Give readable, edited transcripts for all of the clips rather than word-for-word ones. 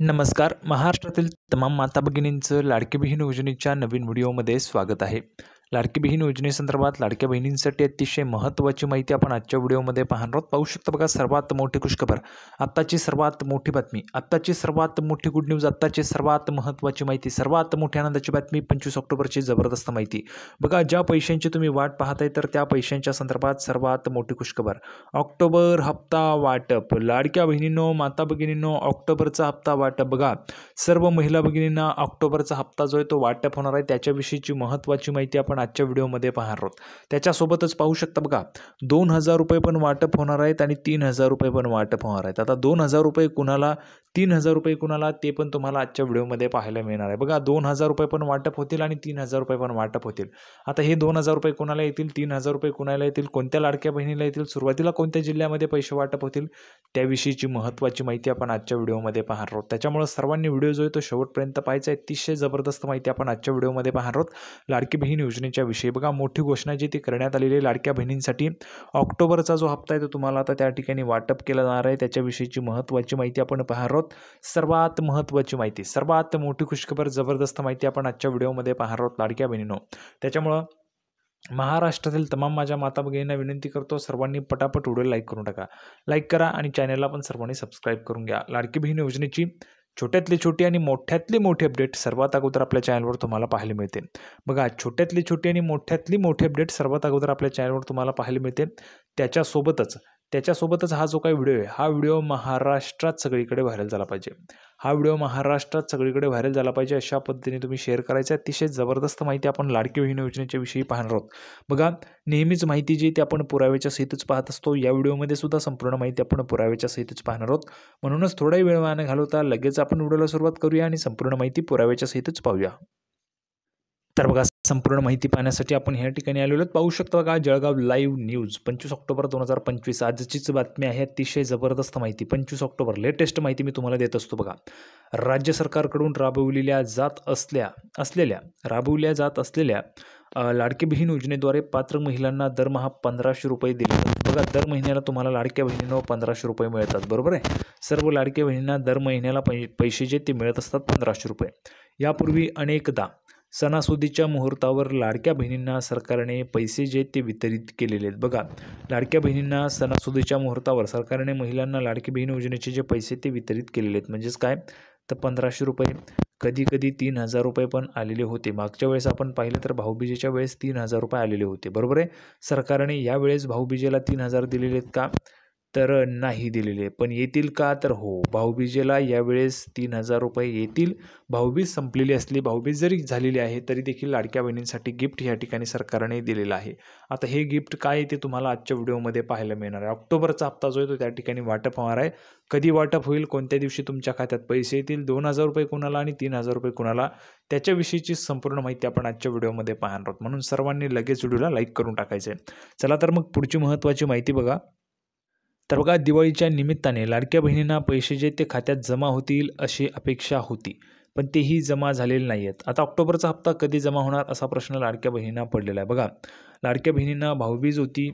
नमस्कार. महाराष्ट्रातील तमाम माता भगिनींचं लाडकी बहीण योजनेच्या नवीन व्हिडिओमध्ये स्वागत आहे. लाडकी बहीण योजनेसंदर्भात लाडक्या बहिणींसाठी अतिशय महत्त्वाची माहिती आपण आजच्या व्हिडिओमध्ये पाहणार आहोत. पाहू शकता बघा, सर्वात मोठी खुशखबर, आत्ताची सर्वात मोठी बातमी, आत्ताची सर्वात मोठी गुड न्यूज, आत्ताची सर्वात महत्त्वाची माहिती, सर्वात मोठी आनंदाची बातमी, 25 ऑक्टोबरची जबरदस्त माहिती. बघा, ज्या पैशांची तुम्ही वाट पाहताय तर त्या पैशांच्या संदर्भात सर्वात मोठी खुशखबर. ऑक्टोबर हप्ता वाटप. लाडक्या बहिणींनो, माता भगिनींनो, ऑक्टोबरचा हप्ता वाटप. बघा, सर्व महिला भगिनींना ऑक्टोबरचा हप्ता जो आहे तो वाटप होणार आहे, त्याच्याविषयीची महत्त्वाची माहिती आपण आजच्या व्हिडिओमध्ये पाहणार आहोत. त्याच्यासोबतच पाहू शकता बघा, 2,000 रुपये पण वाटप होणार आहेत आणि 3,000 रुपये पण वाटप होणार आहेत. आता 2,000 रुपये कुणाला, 3,000 रुपये कुणाला, ते पण तुम्हाला आजच्या व्हिडिओमध्ये पाहायला मिळणार आहे. बघा, 2,000 रुपये पण वाटप होतील आणि 3,000 रुपये पण वाटप होतील. आता हे 2,000 रुपये कुणाला येतील, 3,000 रुपये कुणाला येतील, कोणत्या लाडक्या बहिणीला येतील, सुरुवातीला कोणत्या जिल्ह्यामध्ये पैसे वाटप होतील, त्याविषयीची महत्त्वाची माहिती आपण आजच्या व्हिडिओमध्ये पाहणार आहोत. त्याच्यामुळे सर्वांनी व्हिडिओ जो आहे तो शेवटपर्यंत पाहायचा आहे. अतिशय जबरदस्त माहिती आपण आजच्या व्हिडिओमध्ये पाहणार आहोत लाडकी बहीण योजनेच्या विषयी. बघा, मोठी घोषणा जी ती करण्यात आलेली आहे लाडक्या बहिणींसाठी. ऑक्टोबरचा जो हप्ता आहे तो तुम्हाला आता त्या ठिकाणी वाटप केला जाणार आहे, त्याच्याविषयीची महत्त्वाची माहिती आपण पाहणार आहोत. सर्वात महत्त्वाची माहिती, सर्वात मोठी खुशखबर, जबरदस्त माहिती आपण आजच्या व्हिडिओमध्ये पाहणार आहोत लाडक्या बहिणींनो. त्याच्यामुळं महाराष्ट्रातील तमाम माझ्या माता भगिनींना विनंती करतो, सर्वांनी पटापट व्हिडिओ लाईक करून टाका. लाईक करा आणि चॅनलला पण सर्वांनी सबस्क्राईब करून घ्या. लाडकी बहीण योजनेची छोट्यातली छोटी आणि मोठ्यातली मोठी अपडेट सर्वात अगोदर आपल्या चॅनलवर तुम्हाला पाहायला मिळते. बघा, छोट्यातली छोटी आणि मोठ्यातली मोठी अपडेट सर्वात अगोदर आपल्या चॅनलवर तुम्हाला पाहायला मिळते. त्याच्यासोबतच हा जो काही व्हिडिओ आहे, हा व्हिडिओ महाराष्ट्रात सगळीकडे व्हायरल झाला पाहिजे. हा व्हिडिओ महाराष्ट्रात सगळीकडे व्हायरल झाला पाहिजे अशा पद्धतीने तुम्ही शेअर करायचं. अतिशय जबरदस्त माहिती आपण लाडकी बहीण योजनेच्या विषयी पाहणार आहोत. बघा, नेहमीच माहिती जी ती आपण पुराव्याच्या सहितच पाहत असतो. या व्हिडिओमध्ये सुद्धा संपूर्ण माहिती आपण पुराव्याच्या सहितच पाहणार आहोत. म्हणूनच थोडाही वेळ वाया न घालवता लगेच आपण व्हिडिओला सुरुवात करूया आणि संपूर्ण माहिती पुराव्याच्या सहितच पाहूया. तर बघा, संपूर्ण माहिती पाहण्यासाठी आपण ह्या ठिकाणी आलेलो आहोत. पाहू शकतो बघा, जळगाव लाईव्ह न्यूज 25 ऑक्टोबर 2025 आजचीच बातमी आहे. अतिशय जबरदस्त माहिती, 25 ऑक्टोबर लेटेस्ट माहिती मी तुम्हाला देत असतो. बघा, राज्य सरकारकडून राबविल्या जात असलेल्या लाडकी बहीण योजनेद्वारे पात्र महिलांना दरमहा 1,500 रुपये दिले जातात. बघा, दर महिन्याला तुम्हाला लाडक्या बहिणींनो 1,500 रुपये मिळतात, बरोबर आहे. सर्व लाडक्या बहिणींना दर महिन्याला पैसे जे ते मिळत असतात 1,500 रुपये. यापूर्वी अनेकदा सणासुदीच्या मुहूर्तावर लाडक्या बहिणींना सरकारने पैसे जे ते वितरित केलेले आहेत. बघा, लाडक्या बहिणींना सणासुदीच्या मुहूर्तावर सरकारने महिलांना लाडकी बहीण योजनेचे जे पैसे ते वितरित केलेले आहेत. म्हणजेच काय, तर 1,500 रुपये, कधी कधी 3,000 रुपये पण आलेले होते. मागच्या वेळेस आपण पाहिलं तर भाऊबीजेच्या वेळेस 3,000 रुपये आलेले होते, बरोबर आहे. सरकारने यावेळेस भाऊबीजेला 3,000 दिलेले आहेत का, तर नाही दिलेले. पण येतील का, तर हो, भाऊबीजेला यावेळेस 3,000 रुपये येतील. भाऊबीज संपलेली असली, भाऊबीज जरी झालेली आहे तरी देखील लाडक्या बहिणींसाठी गिफ्ट या ठिकाणी सरकारने दिलेलं आहे. आता हे गिफ्ट काय आहे ते तुम्हाला आजच्या व्हिडिओमध्ये पाहायला मिळणार आहे. ऑक्टोबरचा हप्ता जो आहे तो त्या ठिकाणी वाटप होणार आहे. कधी वाटप होईल, कोणत्या दिवशी तुमच्या खात्यात पैसे येतील, 2,000 रुपये कुणाला आणि 3,000 रुपये कुणाला, त्याच्याविषयीची संपूर्ण माहिती आपण आजच्या व्हिडिओमध्ये पाहणार आहोत. म्हणून सर्वांनी लगेच व्हिडिओला लाईक करून टाकायचं आहे. चला तर मग पुढची महत्त्वाची माहिती बघा. तर बघा, दिवाळीच्या निमित्ताने लाडक्या बहिणींना पैसे जे ते खात्यात जमा होतील अशी अपेक्षा होती, पण तेही जमा झालेले नाही आहेत. आता ऑक्टोबरचा हप्ता कधी जमा होणार असा प्रश्न लाडक्या बहिणींना पडलेला आहे. बघा, लाडक्या बहिणींना भाऊबीज होती,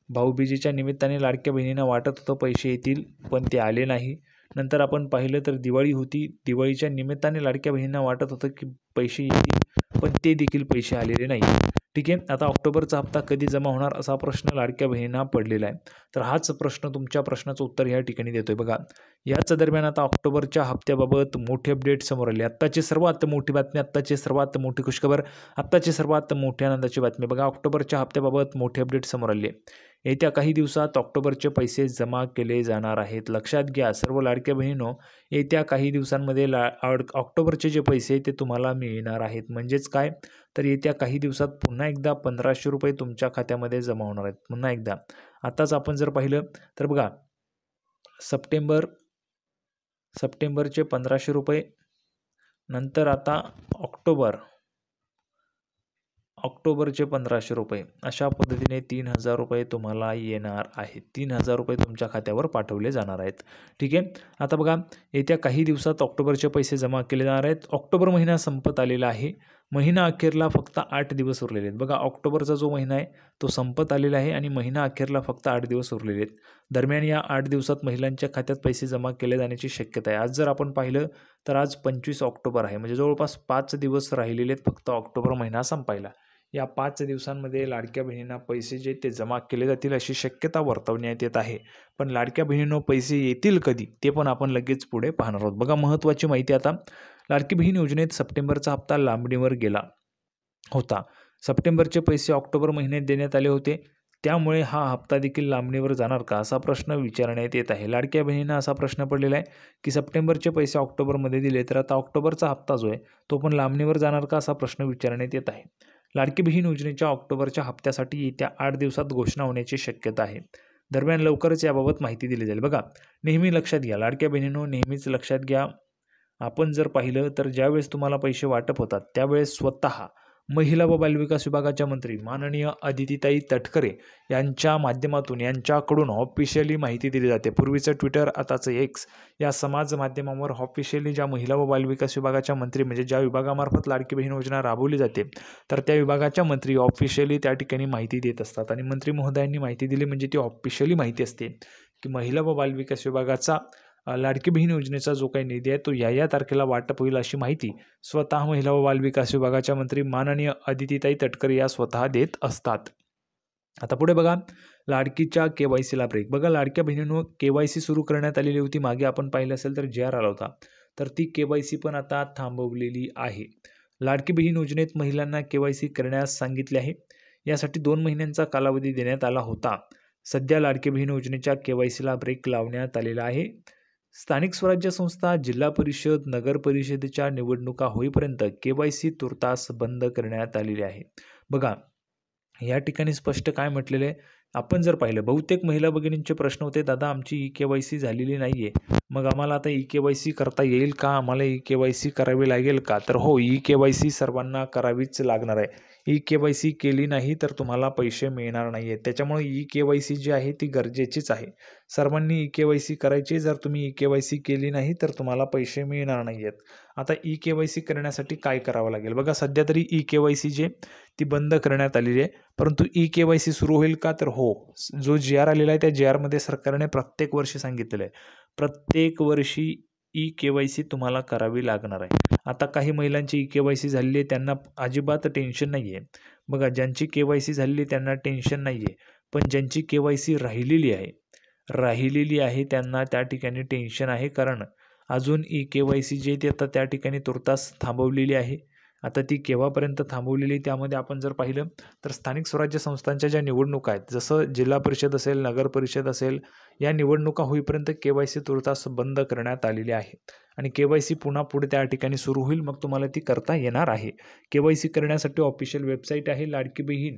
भाऊबीजेच्या निमित्ताने लाडक्या बहिणींना वाटत होतं पैसे येतील, पण ते आले नाही. नंतर आपण पाहिलं तर दिवाळी होती, दिवाळीच्या निमित्ताने लाडक्या बहिणींना वाटत होतं की पैसे येतील, पण ते देखील पैसे आलेले नाही. ठीक आहे. आता ऑक्टोबरचा हप्ता कधी जमा होणार असा प्रश्न लाडक्या बहिणींना पडलेला आहे. तर हाच प्रश्न, तुमच्या प्रश्नाचं उत्तर या ठिकाणी देतोय. बघा, याच दरम्यान आता ऑक्टोबरच्या हप्त्याबाबत मोठी अपडेट समोर आली. आत्ताची सर्वात मोठी बातमी, आत्ताची सर्वात मोठी खुशखबर, आत्ताची सर्वात मोठी आनंदाची बातमी. बघा, ऑक्टोबरच्या हप्त्याबाबत मोठी अपडेट समोर आली आहे. येत्या काही दिवसात ऑक्टोबरचे पैसे जमा केले जाणार आहेत. लक्षात घ्या सर्व लाडक्या बहिणींनो, येत्या काही दिवसांमध्ये ऑक्टोबरचे जे पैसे ते तुम्हाला मिळणार आहेत. म्हणजेच काय, तर येत्या काही दिवसात पुन्हा एकदा 1,500 रुपये तुमच्या खात्यामध्ये जमा होणार आहेत. पुन्हा एकदा आताच आपण जर पाहिलं तर बघा, सप्टेंबरचे 1,500 रुपये, नंतर आता ऑक्टोबरचे 1,500 रुपये, अशा पद्धतीने 3,000 रुपये तुम्हाला येणार आहेत. 3,000 रुपये तुमच्या खात्यावर पाठवले जाणार आहेत. ठीक आहे. आता बघा, येत्या काही दिवसात ऑक्टोबरचे पैसे जमा केले जाणार आहेत. ऑक्टोबर महिना संपत आलेला आहे. महिना अखेरला फक्त 8 दिवस उरलेले आहेत. बघा ऑक्टोबरचा जो महिना आहे तो संपत आलेला आहे आणि महिना अखेरला फक्त 8 दिवस उरलेले आहेत. दरम्यान या 8 दिवसात महिलांच्या खात्यात पैसे जमा केले जाण्याची शक्यता आहे. आज जर आपण पाहिलं तर आज 25 ऑक्टोबर आहे, म्हणजे जवळपास 5 दिवस राहिलेले आहेत फक्त ऑक्टोबर महिना संपायला. या 5 दिवसांमध्ये लाडक्या बहिणींना पैसे जे ते जमा केले जातील अशी शक्यता वर्तवण्यात येत आहे. पण लाडक्या बहिणींनो पैसे येतील कधी ते पण आपण लगेच पुढे पाहणार आहोत. बघा महत्त्वाची माहिती आता, लाडकी बहीण योजनेत सप्टेंबरचा हप्ता लांबणीवर गेला होता. सप्टेंबरचे पैसे ऑक्टोबर महिन्यात देण्यात आले होते, त्यामुळे हा हप्ता देखील लांबणीवर जाणार का असा प्रश्न विचारण्यात येत आहे. लाडक्या बहिणींना असा प्रश्न पडलेला आहे की सप्टेंबरचे पैसे ऑक्टोबरमध्ये दिले तर आता ऑक्टोबरचा हप्ता जो आहे तो पण लांबणीवर जाणार का असा प्रश्न विचारण्यात येत आहे. लाडकी बहीण योजनेच्या ऑक्टोबरच्या हप्त्यासाठी येत्या 8 दिवसात घोषणा होण्याची शक्यता आहे. दरम्यान लवकरच याबाबत माहिती दिली जाईल. बघा नेहमी लक्षात घ्या, लाडक्या बहिणींनो नेहमीच लक्षात घ्या, आपण जर पाहिलं तर ज्यावेळेस तुम्हाला पैसे वाटप होतात त्यावेळेस स्वतः महिला व बालविकास विभागाच्या मंत्री माननीय अदितीताई तटकरे यांच्या माध्यमातून यांच्याकडून ऑफिशियली माहिती दिली जाते. पूर्वीचं ट्विटर आताचं एक्स या समाज माध्यमांवर ऑफिशियली ज्या महिला व बालविकास विभागाच्या मंत्री म्हणजे ज्या विभागामार्फत लाडकी बहीण योजना राबवली जाते तर त्या विभागाच्या मंत्री ऑफिशियली त्या ठिकाणी माहिती देत असतात. आणि मंत्री महोदयांनी माहिती दिली म्हणजे ती ऑफिशियली माहिती असते की महिला व बालविकास विभागाचा लाडकी बहीण योजनेचा जो काही निधी आहे तो या तारखेला वाटप होईल अशी माहिती स्वतः महिला व बालविकास विभागाच्या मंत्री माननीय अदितीताई तटकरे या स्वतः देत असतात. आता पुढे बघा लाडकीच्या KYCला ब्रेक. बघा लाडक्या बहिणींनो KYC सुरू करण्यात आलेली होती, मागे आपण पाहिलं असेल तर JR आला होता, तर ती KYC पण आता थांबवलेली आहे. लाडकी बहीण योजनेत महिलांना KYC करण्यास सांगितले आहे. यासाठी 2 महिन्यांचा कालावधी देण्यात आला होता. सध्या लाडकी बहीण योजनेच्या KYCला ब्रेक लावण्यात आलेला आहे. स्थानिक स्वराज्य संस्था, जिल्हा परिषद, नगर परिषदेच्या निवडणुका होईपर्यंत KYC तुर्तास बंद करण्यात आलेली आहे. बघा या ठिकाणी स्पष्ट काय म्हटलेलं आहे, आपण जर पाहिलं बहुतेक महिला भगिनींचे प्रश्न होते, दादा आमची KYC झालेली नाही आहे, मग आम्हाला आता KYC करता येईल का, आम्हाला KYC करावी लागेल का? तर हो, KYC सर्वांना करावीच लागणार आहे. KYC केली नाही तर तुम्हाला पैसे मिळणार नाही आहेत. त्याच्यामुळे KYC जी आहे ती गरजेचीच आहे. सर्वांनी KYC करायची. जर तुम्ही KYC केली नाही तर तुम्हाला पैसे मिळणार नाही आहेत. आता KYC करण्यासाठी काय करावं लागेल? बघा सध्या तरी KYC जी ती बंद करण्यात आलेली आहे, परंतु KYC सुरू होईल का? तर हो, जो JR आलेला आहे त्या JRमध्ये सरकारने प्रत्येक वर्षी सांगितलेलं आहे, प्रत्येक वर्षी KYC तुम्हाला करावी लागणार आहे. आता काही महिलांची KYC झालेली आहे त्यांना अजिबात टेन्शन नाही आहे. बघा ज्यांची KYC झालेली त्यांना टेन्शन नाही आहे, पण ज्यांची KYC राहिलेली आहे त्यांना त्या ठिकाणी टेन्शन आहे, कारण अजून KYC जी ती आता त्या ठिकाणी तुर्तास थांबवलेली आहे. आता ती केव्हापर्यंत थांबवलेली त्यामध्ये आपण जर पाहिलं तर स्थानिक स्वराज्य संस्थांच्या ज्या निवडणुका आहेत, जसं जिल्हा परिषद असेल, नगर परिषद असेल, या निवडणुका होईपर्यंत KYC तुर्तास बंद करण्यात आलेली आहे. आणि KYC पुन्हा पुढे त्या ठिकाणी सुरू होईल, मग तुम्हाला ती करता येणार आहे. KYC करण्यासाठी ऑफिशियल वेबसाईट आहे लाडकी बहीण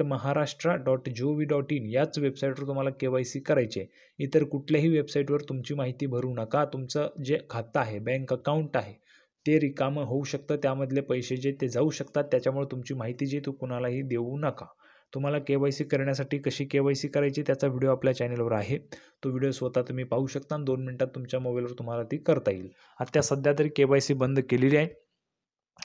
.महाराष्ट्र.gov.in याच वेबसाईटवर तुम्हाला KYC करायचे आहे. इतर कुठल्याही वेबसाईटवर तुमची माहिती भरू नका. तुमचं जे खातं आहे, बँक अकाउंट आहे ते रिकामं होऊ शकतं, त्यामधले पैसे जे ते जाऊ शकतात, त्याच्यामुळे तुमची माहिती जी तू कुणालाही देऊ नका. तुम्हाला KYC करण्यासाठी कशी KYC करायची त्याचा व्हिडिओ आपल्या चॅनलवर आहे, तो व्हिडिओ स्वतः तुम्ही पाहू शकता आणि 2 मिनिटात तुमच्या मोबाईलवर तुम्हाला ती करता येईल. आता सध्या तरी KYC बंद केलेली आहे,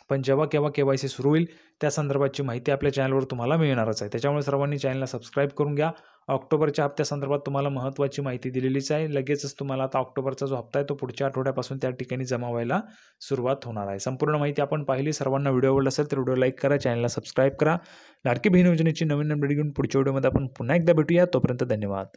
पण जेव्हा केव्हा KYC सुरू होईल त्या संदर्भाची माहिती आपल्या चॅनलवर तुम्हाला मिळणारच आहे. त्याच्यामुळे सर्वांनी चॅनलला सबस्क्राईब करून घ्या. ऑक्टोबरच्या हप्त्यासंदर्भात तुम्हाला महत्त्वाची माहिती दिलेलीच आहे. लगेचच तुम्हाला आता ऑक्टोबरचा जो हप्ता आहे तो पुढच्या आठवड्यापासून त्या ठिकाणी जमा व्हायला सुरुवात होणार आहे. संपूर्ण माहिती आपण पाहिली. सर्वांना व्हिडिओ आवडला असेल तर व्हिडिओ लाईक करा, चॅनलला सबस्क्राईब करा. लाडकी बहीण योजनेची नवीन अपडेट घेऊन पुढच्या व्हिडिओमध्ये आपण पुन्हा एकदा भेटूया. तोपर्यंत धन्यवाद.